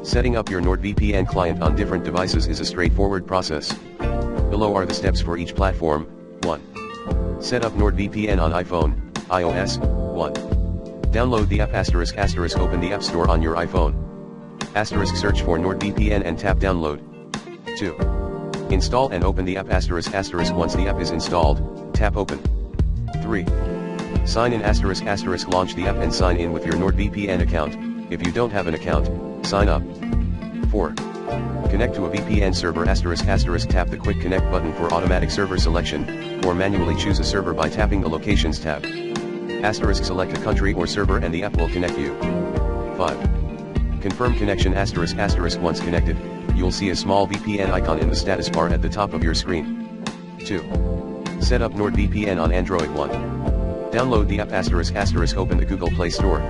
Setting up your NordVPN client on different devices is a straightforward process. Below are the steps for each platform. 1. Set up NordVPN on iPhone, iOS. 1. Download the app ***, open the App Store on your iPhone. ** search for NordVPN and tap download. 2. Install and open the app ***, once the app is installed, tap open. 3. Sign in ***, launch the app and sign in with your NordVPN account. If you don't have an account, sign up. 4. Connect to a VPN server ***, tap the quick connect button for automatic server selection, or manually choose a server by tapping the locations tab. ** select a country or server and the app will connect you. 5. Confirm connection ***, once connected, you'll see a small VPN icon in the status bar at the top of your screen. 2. Set up NordVPN on Android. 1. Download the app ***, open the Google Play Store.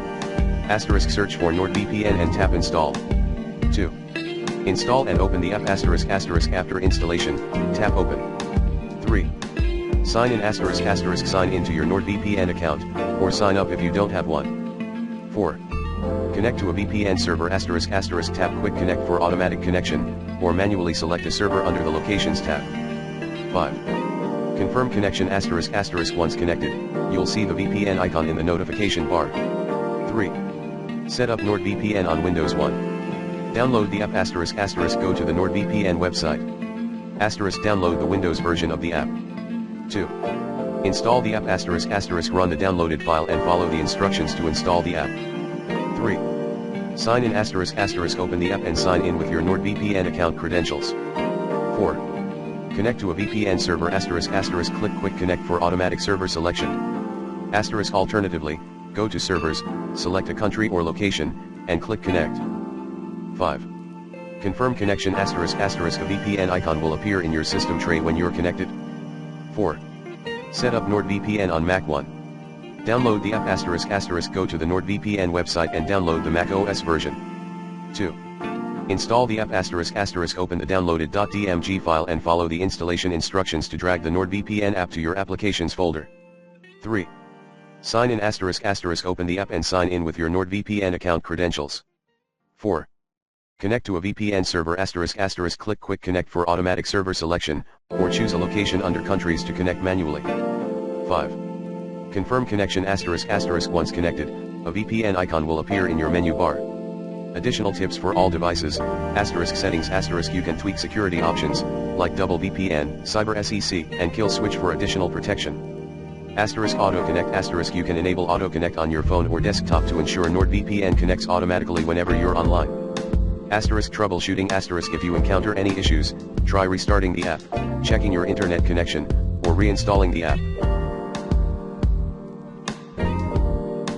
* search for NordVPN and tap install. 2. Install and open the app ***, after installation, tap open. 3. Sign in ***, sign into your NordVPN account, or sign up if you don't have one. 4. Connect to a VPN server ***, tap quick connect for automatic connection, or manually select a server under the locations tab. 5. Confirm connection ***, once connected, you'll see the VPN icon in the notification bar. 3. Set up NordVPN on Windows. 1. Download the app ***, go to the NordVPN website. * download the Windows version of the app. 2. Install the app ***, run the downloaded file and follow the instructions to install the app. 3. Sign in ***, open the app and sign in with your NordVPN account credentials. 4. Connect to a VPN server ***, click quick connect for automatic server selection. * alternatively, go to servers, select a country or location, and click connect. 5. Confirm connection ***, a VPN icon will appear in your system tray when you're connected. 4. Set up NordVPN on Mac. 1. Download the app ***, go to the NordVPN website and download the Mac OS version. 2. Install the app ***, open the downloaded .dmg file and follow the installation instructions to drag the NordVPN app to your applications folder. 3. Sign in ***, open the app and sign in with your NordVPN account credentials. 4. Connect to a VPN server ***, click quick connect for automatic server selection, or choose a location under countries to connect manually. 5. Confirm connection ***, once connected, a VPN icon will appear in your menu bar. Additional tips for all devices, **settings ***, you can tweak security options, like double VPN, cyber SEC, and kill switch for additional protection. Auto connect ***, you can enable auto connect on your phone or desktop to ensure NordVPN connects automatically whenever you're online. Troubleshooting ***, if you encounter any issues, try restarting the app, checking your internet connection, or reinstalling the app.